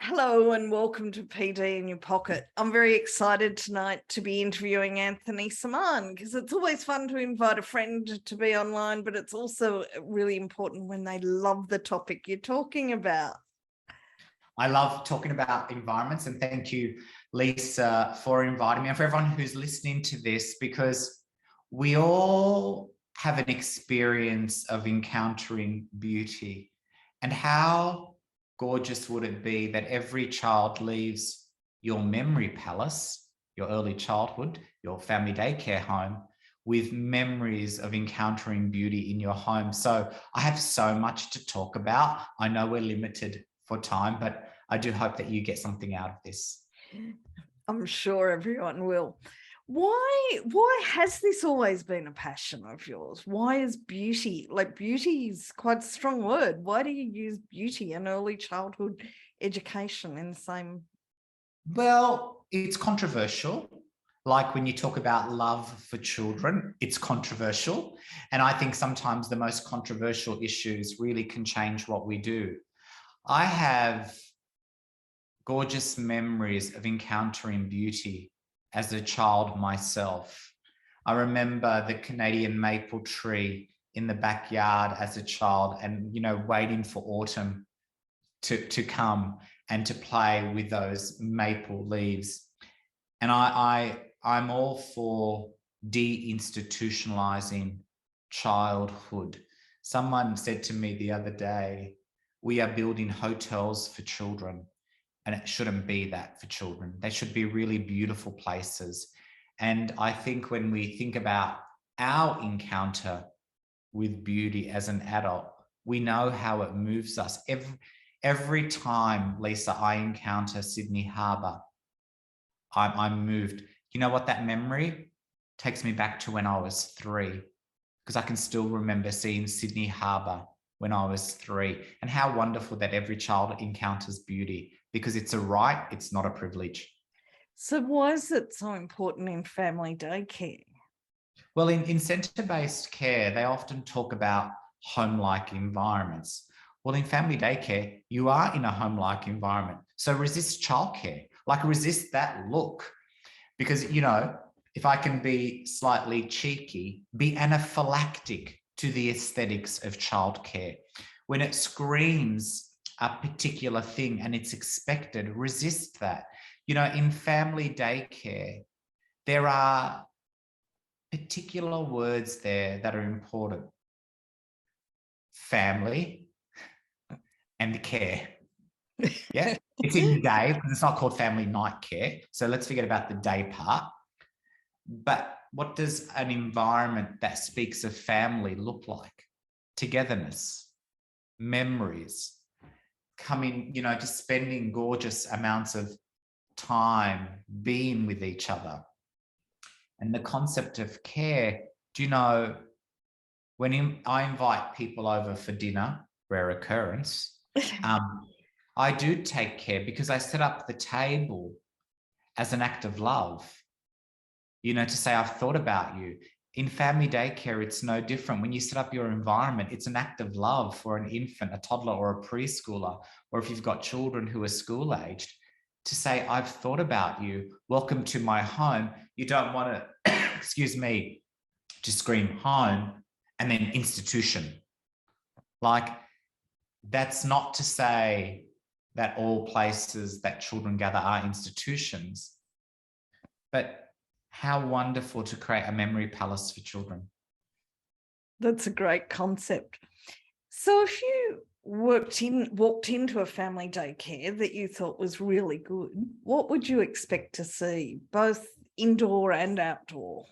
Hello and welcome to PD in Your Pocket. I'm very excited tonight to be interviewing Anthony Semann because it's always fun to invite a friend to be online, but it's also really important when they love the topic you're talking about. I love talking about environments, and thank you, Lisa, for inviting me, and for everyone who's listening to this, because we all have an experience of encountering beauty. And how gorgeous would it be that every child leaves your memory palace, your early childhood, your family daycare home, with memories of encountering beauty in your home. So I have so much to talk about. I know we're limited for time, but I do hope that you get something out of this. I'm sure everyone will. Why has this always been a passion of yours? Why is beauty, like beauty is quite a strong word. Why do you use beauty and early childhood education in the same? Well, it's controversial. Like when you talk about love for children, it's controversial. And I think sometimes the most controversial issues really can change what we do. I have gorgeous memories of encountering beauty as a child myself. I remember the Canadian maple tree in the backyard as a child and, waiting for autumn to come and to play with those maple leaves. And I'm all for deinstitutionalizing childhood. Someone said to me the other day, we are building hotels for children, and it shouldn't be that for children. They should be really beautiful places. And I think when we think about our encounter with beauty as an adult, we know how it moves us. Every time, Lisa, I encounter Sydney Harbour, I'm moved. You know what that memory takes me back to when I was 3, because I can still remember seeing Sydney Harbour when I was 3, and how wonderful that every child encounters beauty, because it's a right, it's not a privilege. So why is it so important in family daycare? Well, in centre-based care, they often talk about home-like environments. Well, in family daycare, you are in a home-like environment. So resist childcare, like resist that look. Because, if I can be slightly cheeky, be anaphylactic to the aesthetics of childcare. When it screams a particular thing and it's expected, resist that. In family daycare, there are particular words there that are important. Family and care. Yeah, it's in day because it's not called family night care. So let's forget about the day part. But what does an environment that speaks of family look like? Togetherness, memories, coming, just spending gorgeous amounts of time being with each other. And the concept of care, when I invite people over for dinner, rare occurrence, I do take care because I set up the table as an act of love, to say, I've thought about you. In family daycare, it's no different. When you set up your environment, it's an act of love for an infant, a toddler, or a preschooler, or if you've got children who are school-aged, to say, I've thought about you. Welcome to my home. You don't want to, excuse me, to scream home and then institution. Like, that's not to say that all places that children gather are institutions, but how wonderful to create a memory palace for children. That's a great concept. So if you walked into a family daycare that you thought was really good, what would you expect to see, both indoor and outdoor?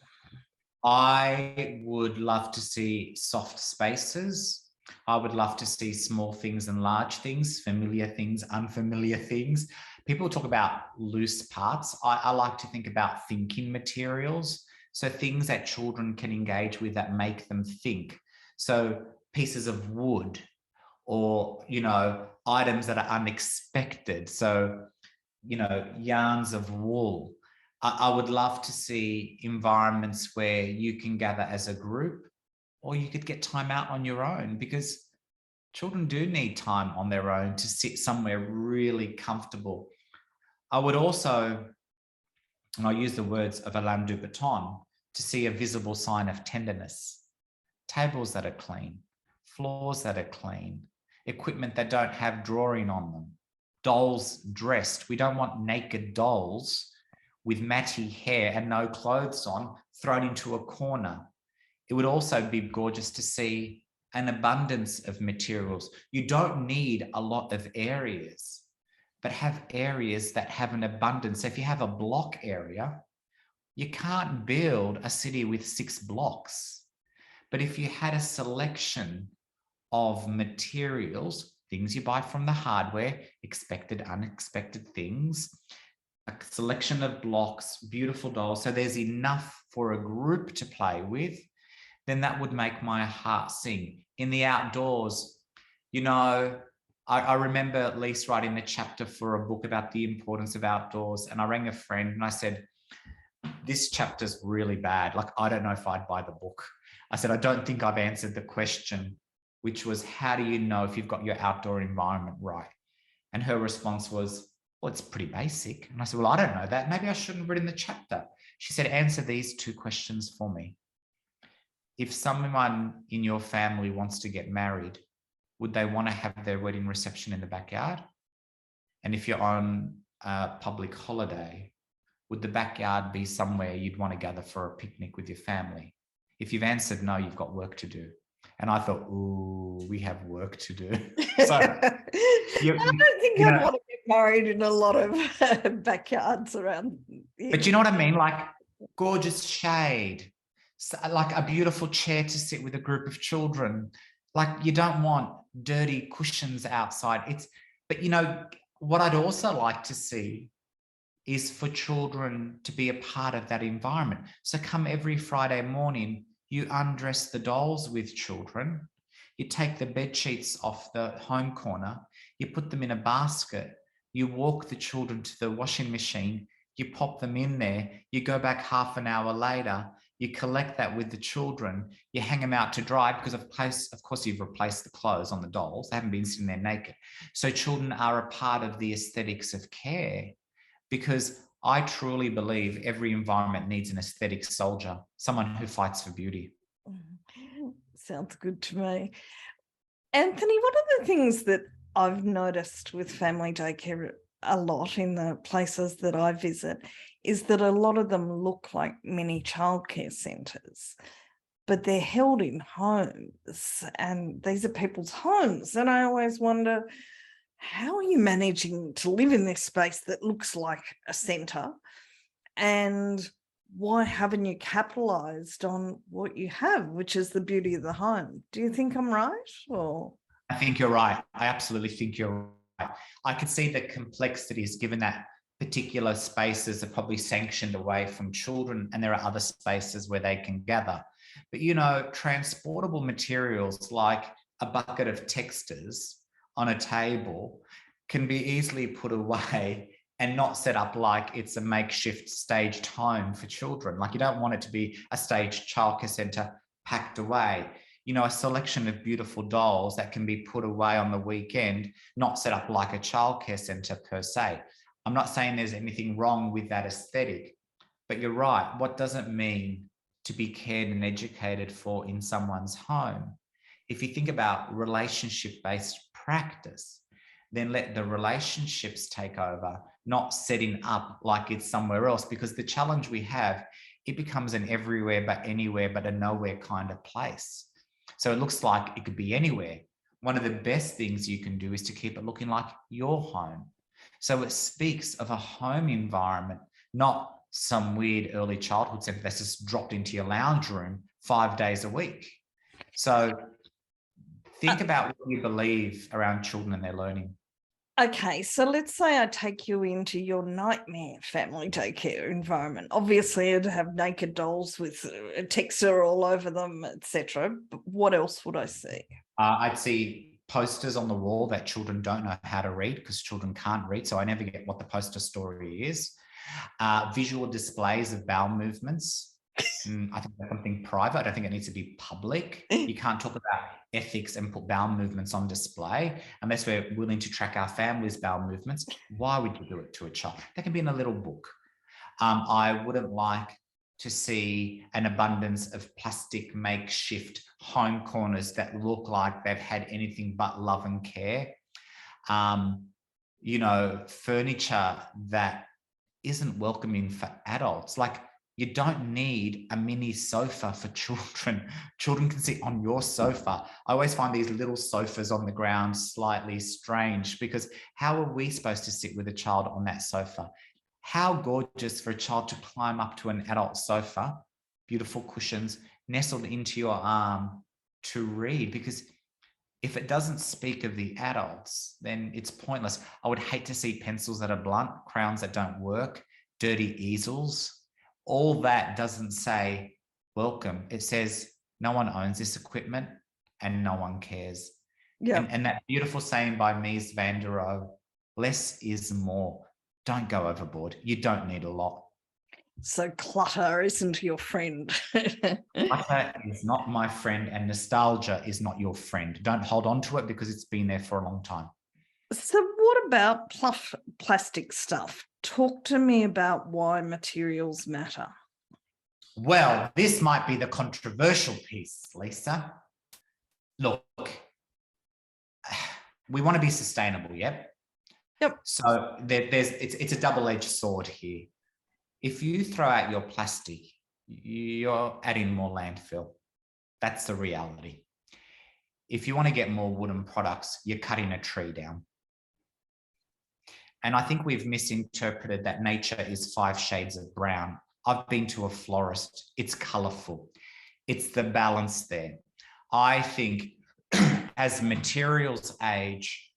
I would love to see soft spaces. I would love to see small things and large things, familiar things, unfamiliar things. People talk about loose parts. I like to think about thinking materials. So things that children can engage with that make them think. So pieces of wood or, items that are unexpected. So, yarns of wool. I would love to see environments where you can gather as a group, or you could get time out on your own, because Children do need time on their own to sit somewhere really comfortable. I would also, and I use the words of Alain Dubuton, to see a visible sign of tenderness. Tables that are clean, floors that are clean, equipment that don't have drawing on them, dolls dressed. We don't want naked dolls with matty hair and no clothes on thrown into a corner. It would also be gorgeous to see an abundance of materials. You don't need a lot of areas, but have areas that have an abundance. So if you have a block area, you can't build a city with 6 blocks. But if you had a selection of materials, things you buy from the hardware, expected, unexpected things, a selection of blocks, beautiful dolls, so there's enough for a group to play with, then that would make my heart sing. In the outdoors, you know, I remember Lisa writing a chapter for a book about the importance of outdoors, and I rang a friend and I said, this chapter's really bad. Like, I don't know if I'd buy the book. I said, I don't think I've answered the question, which was, how do you know if you've got your outdoor environment right? And her response was, well, it's pretty basic. And I said, well, I don't know that. Maybe I shouldn't have written the chapter. She said, answer these 2 questions for me. If someone in your family wants to get married, would they want to have their wedding reception in the backyard? And if you're on a public holiday, would the backyard be somewhere you'd want to gather for a picnic with your family? If you've answered no, you've got work to do. And I thought, ooh, we have work to do. So I don't think I'd want to get married in a lot of backyards around here. But you know what I mean? Like gorgeous shade, like a beautiful chair to sit with a group of children. Like you don't want dirty cushions outside. But you know, what I'd also like to see is for children to be a part of that environment. So come every Friday morning, you undress the dolls with children, you take the bed sheets off the home corner, you put them in a basket, you walk the children to the washing machine, you pop them in there, you go back half an hour later, you collect that with the children, you hang them out to dry because of course you've replaced the clothes on the dolls, they haven't been sitting there naked. So children are a part of the aesthetics of care, because I truly believe every environment needs an aesthetic soldier, someone who fights for beauty. Sounds good to me. Anthony, one of the things that I've noticed with family daycare a lot in the places that I visit is that a lot of them look like mini childcare centres, but they're held in homes, and these are people's homes. And I always wonder, how are you managing to live in this space that looks like a centre, and why haven't you capitalised on what you have, which is the beauty of the home? Do you think I'm right? Or I think you're right. I absolutely think you're right. I could see the complexities given that particular spaces are probably sanctioned away from children, and there are other spaces where they can gather. But, you know, transportable materials like a bucket of texters on a table can be easily put away and not set up like it's a makeshift staged home for children. Like you don't want it to be a staged childcare centre packed away. You know, a selection of beautiful dolls that can be put away on the weekend, not set up like a childcare centre per se. I'm not saying there's anything wrong with that aesthetic, but you're right. What does it mean to be cared and educated for in someone's home? If you think about relationship-based practice, then let the relationships take over, not setting up like it's somewhere else, because the challenge we have, it becomes an everywhere but anywhere but a nowhere kind of place. So it looks like it could be anywhere. One of the best things you can do is to keep it looking like your home. So it speaks of a home environment, not some weird early childhood centre that's just dropped into your lounge room 5 days a week. So think about what you believe around children and their learning. okay, so let's say I take you into your nightmare family daycare environment. Obviously, it'd have naked dolls with a texture all over them, etc. But what else would I see? I'd see posters on the wall that children don't know how to read because children can't read. So I never get what the poster story is. Visual displays of bowel movements. I think that's something private. I don't think it needs to be public. You can't talk about ethics and put bowel movements on display, unless we're willing to track our family's bowel movements, why would you do it to a child? That can be in a little book. I wouldn't like to see an abundance of plastic makeshift home corners that look like they've had anything but love and care. Furniture that isn't welcoming for adults. Like, you don't need a mini sofa for children. Children can sit on your sofa. I always find these little sofas on the ground slightly strange, because how are we supposed to sit with a child on that sofa? How gorgeous for a child to climb up to an adult sofa, beautiful cushions, nestled into your arm to read, because if it doesn't speak of the adults, then it's pointless. I would hate to see pencils that are blunt, crayons that don't work, dirty easels. All that doesn't say welcome. It says no one owns this equipment and no one cares. Yeah. And that beautiful saying by Mies van der Rohe, less is more. Don't go overboard. You don't need a lot. So clutter isn't your friend. Clutter is not my friend, and nostalgia is not your friend. Don't hold on to it because it's been there for a long time. So what about plastic stuff? Talk to me about why materials matter. Well, this might be the controversial piece, Lisa. Look, we want to be sustainable, yeah? Yep. So it's a double-edged sword here. If you throw out your plastic, you're adding more landfill. That's the reality. If you want to get more wooden products, you're cutting a tree down. And I think we've misinterpreted that nature is 5 shades of brown. I've been to a florist. It's colorful. It's the balance there. I think as materials age,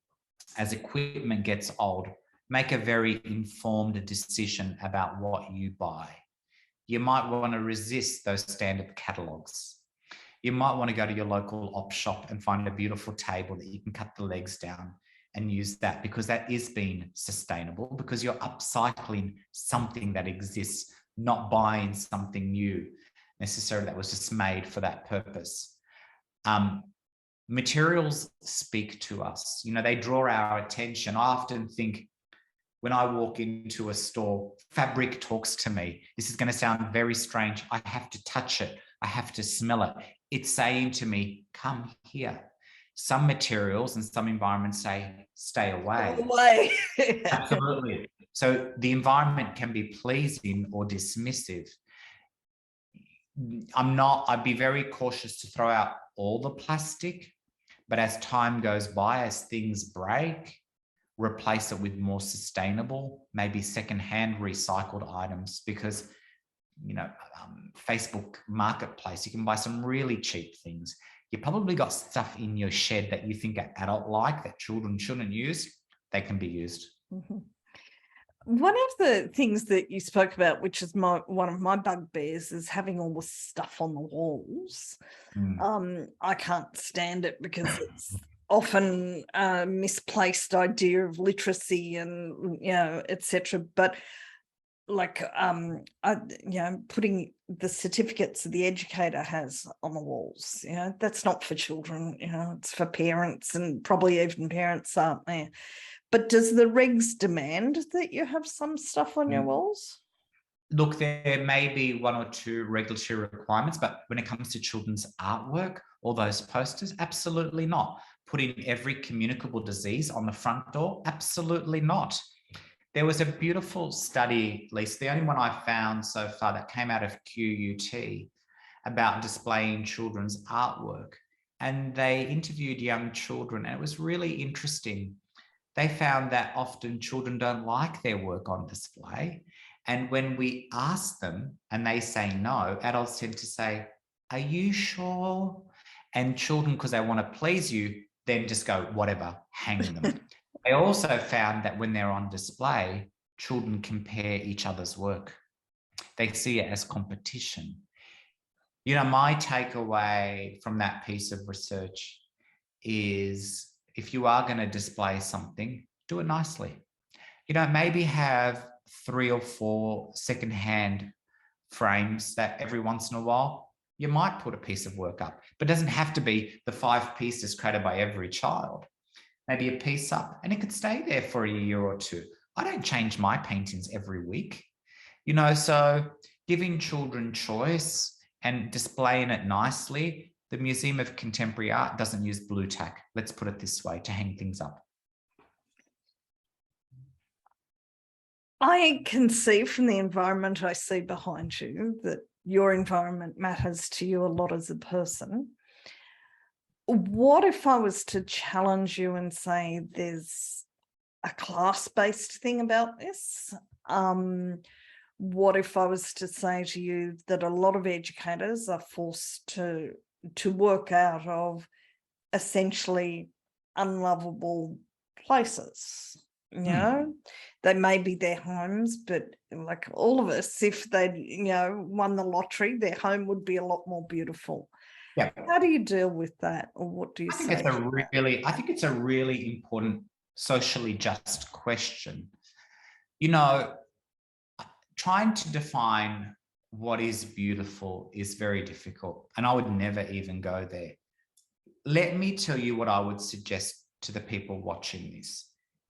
as equipment gets old, make a very informed decision about what you buy. You might want to resist those standard catalogs. You might want to go to your local op shop and find a beautiful table that you can cut the legs down and use that, because that is being sustainable, because you're upcycling something that exists, not buying something new necessarily that was just made for that purpose. Materials speak to us. They draw our attention. I often think when I walk into a store, fabric talks to me. This is going to sound very strange. I have to touch it. I have to smell it. It's saying to me, come here. Some materials and some environments say, stay away. Absolutely. So the environment can be pleasing or dismissive. I'd be very cautious to throw out all the plastic, but as time goes by, as things break, replace it with more sustainable, maybe secondhand recycled items, because, Facebook Marketplace, you can buy some really cheap things. You probably got stuff in your shed that you think are adult-like that children shouldn't use. They can be used. Mm-hmm. One of the things that you spoke about, which is one of my bugbears, is having all the stuff on the walls. I can't stand it because it's often a misplaced idea of literacy and, etc. But putting the certificates that the educator has on the walls, that's not for children, it's for parents, and probably even parents aren't there. But does the regs demand that you have some stuff on your walls? Look, there may be 1 or 2 regulatory requirements, but when it comes to children's artwork, all those posters, absolutely not. Putting every communicable disease on the front door, absolutely not. There was a beautiful study, Lisa, the only one I found so far, that came out of QUT about displaying children's artwork. And they interviewed young children, and it was really interesting. They found that often children don't like their work on display. And when we ask them and they say no, adults tend to say, are you sure? And children, because they want to please you, then just go, whatever, hang them. They also found that when they're on display, children compare each other's work. They see it as competition. My takeaway from that piece of research is, if you are going to display something, do it nicely. Maybe have 3 or 4 secondhand frames that every once in a while, you might put a piece of work up, but it doesn't have to be the 5 pieces created by every child. Maybe a piece up, and it could stay there for a year or two. I don't change my paintings every week, so giving children choice and displaying it nicely. The Museum of Contemporary Art doesn't use blue tack, let's put it this way, to hang things up. I can see from the environment I see behind you that your environment matters to you a lot as a person. What if I was to challenge you and say there's a class-based thing about this? What if I was to say to you that a lot of educators are forced to work out of essentially unlovable places? They may be their homes, but like all of us, if they won the lottery, their home would be a lot more beautiful. Yeah. How do you deal with that, or what do you say? I think it's a really important socially just question. Trying to define what is beautiful is very difficult, and I would never even go there. Let me tell you what I would suggest to the people watching this.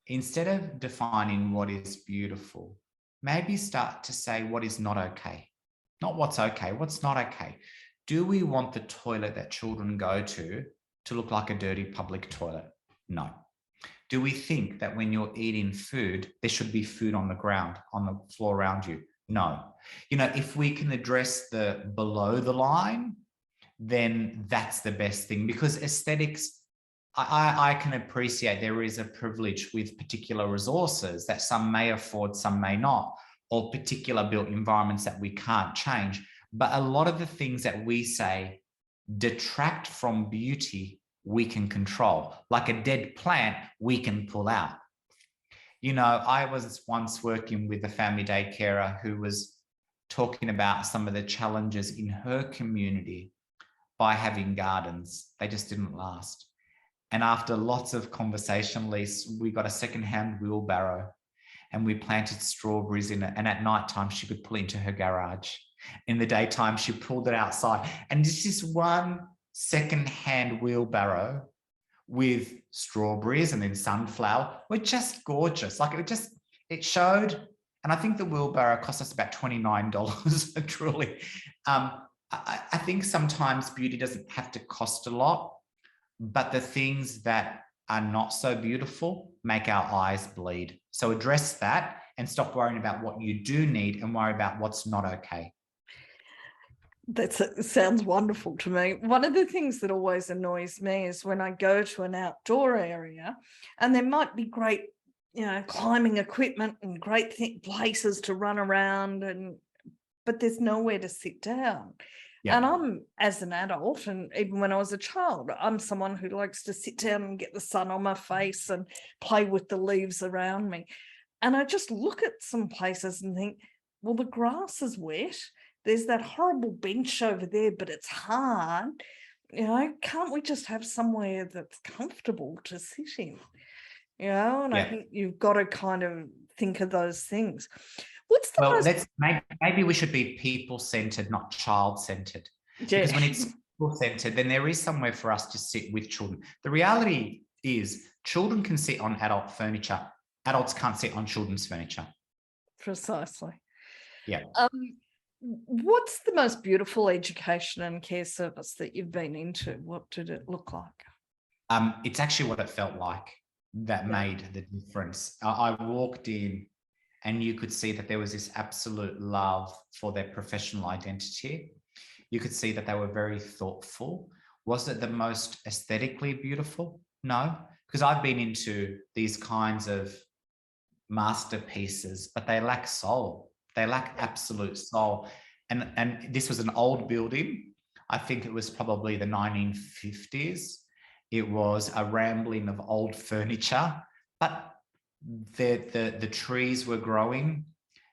Instead of defining what is beautiful, maybe start to say what is not okay. Not what's okay, what's not okay. Do we want the toilet that children go to look like a dirty public toilet? No. Do we think that when you're eating food, there should be food on the ground, on the floor around you? No. If we can address the below the line, then that's the best thing, because aesthetics, I can appreciate there is a privilege with particular resources that some may afford, some may not, or particular built environments that we can't change. But a lot of the things that we say detract from beauty, we can control. Like a dead plant, we can pull out. I was once working with a family day carer who was talking about some of the challenges in her community by having gardens. They just didn't last. And after lots of conversation, Lisa, we got a secondhand wheelbarrow and we planted strawberries in it. And at nighttime, she could pull it into her garage. In the daytime, she pulled it outside. And this is one secondhand wheelbarrow with strawberries and then sunflower were just gorgeous. Like it showed, and I think the wheelbarrow cost us about $29, truly. I think sometimes beauty doesn't have to cost a lot, but the things that are not so beautiful make our eyes bleed. So address that and stop worrying about what you do need and worry about what's not okay. That sounds wonderful to me. One of the things that always annoys me is when I go to an outdoor area and there might be great, climbing equipment and great places to run around, but there's nowhere to sit down. Yeah. And I'm, as an adult, and even when I was a child, I'm someone who likes to sit down and get the sun on my face and play with the leaves around me. And I just look at some places and think, well, the grass is wet. There's that horrible bench over there, but it's hard. Can't we just have somewhere that's comfortable to sit in? And I think you've got to kind of think of those things. What's the most... maybe we should be people-centered, not child-centered. Yeah. Because when it's people-centered, then there is somewhere for us to sit with children. The reality is children can sit on adult furniture. Adults can't sit on children's furniture. Precisely. Yeah. What's the most beautiful education and care service that you've been into? What did it look like? It's actually what it felt like that made the difference. I walked in and you could see that there was this absolute love for their professional identity. You could see that they were very thoughtful. Was it the most aesthetically beautiful? No, because I've been into these kinds of masterpieces, but they lack soul. They lack absolute soul. And this was an old building. I think it was probably the 1950s. It was a rambling of old furniture, but the trees were growing.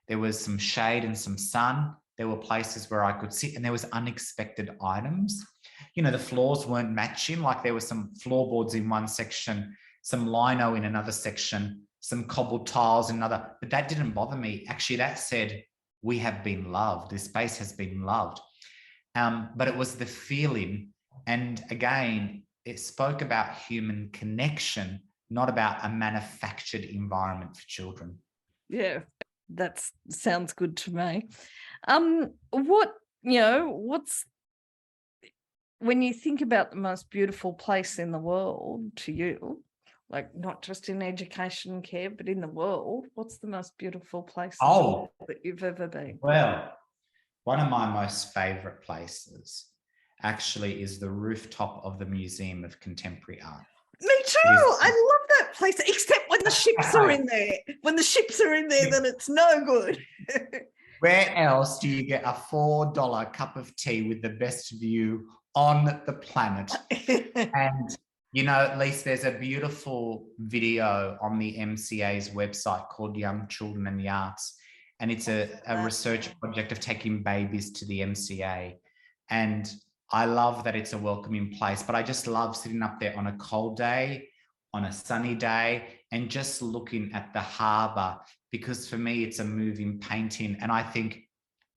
There was some shade and some sun. There were places where I could sit, and there was unexpected items. The floors weren't matching. Like there were some floorboards in one section, some lino in another section, some cobbled tiles in another, but that didn't bother me. Actually, that said, we have been loved. This space has been loved. but it was the feeling. And again, it spoke about human connection, not about a manufactured environment for children. Yeah, that sounds good to me. What's when you think about the most beautiful place in the world to you, like not just in education and care, but in the world, what's the most beautiful place that you've ever been? Well, one of my most favorite places actually is the rooftop of the Museum of Contemporary Art. Me too. I love that place, except when the ships are in there. When the ships are in there, then it's no good. Where else do you get a $4 cup of tea with the best view on the planet? And, you know, Lisa, there's a beautiful video on the MCA's website called Young Children and the Arts. And it's a research project of taking babies to the MCA. And I love that it's a welcoming place, but I just love sitting up there on a cold day, on a sunny day, and just looking at the harbour, because for me, it's a moving painting. And I think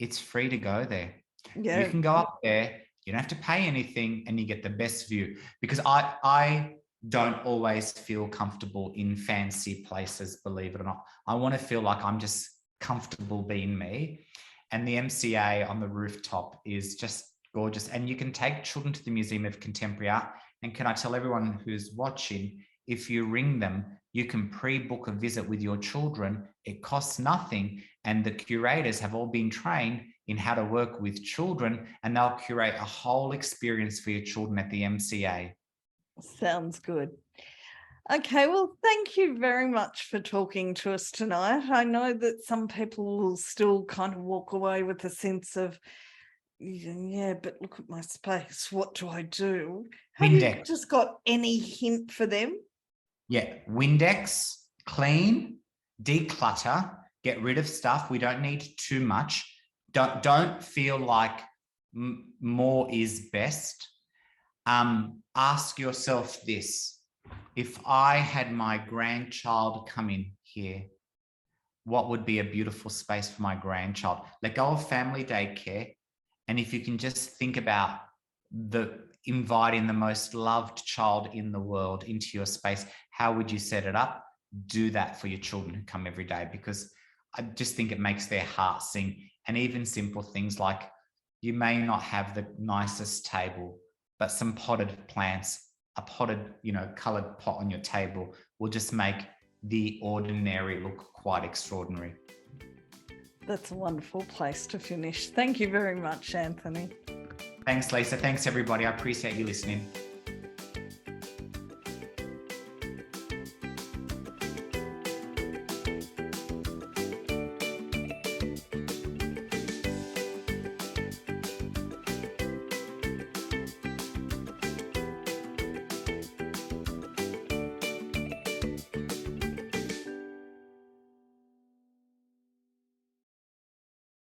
it's free to go there. Yeah. You can go up there, you don't have to pay anything, and you get the best view. Because I don't always feel comfortable in fancy places, believe it or not. I want to feel like I'm just comfortable being me. And the MCA on the rooftop is just gorgeous. And you can take children to the Museum of Contemporary Art. And can I tell everyone who's watching, if you ring them, you can pre-book a visit with your children. It costs nothing. And the curators have all been trained in how to work with children, and they'll curate a whole experience for your children at the MCA. Sounds good. Okay, well, thank you very much for talking to us tonight. I know that some people will still kind of walk away with a sense of, yeah, but look at my space. What do I do? Have you just got any hint for them? Yeah, Windex, clean, declutter, get rid of stuff. We don't need too much. Don't feel like more is best. Ask yourself this: if I had my grandchild come in here, what would be a beautiful space for my grandchild? Let go of family daycare. And if you can just think about inviting the most loved child in the world into your space, how would you set it up? Do that for your children who come every day, because I just think it makes their heart sing. And even simple things like, you may not have the nicest table, but some potted plants, a potted, colored pot on your table will just make the ordinary look quite extraordinary. That's a wonderful place to finish. Thank you very much, Anthony. Thanks, Lisa. Thanks, everybody. I appreciate you listening.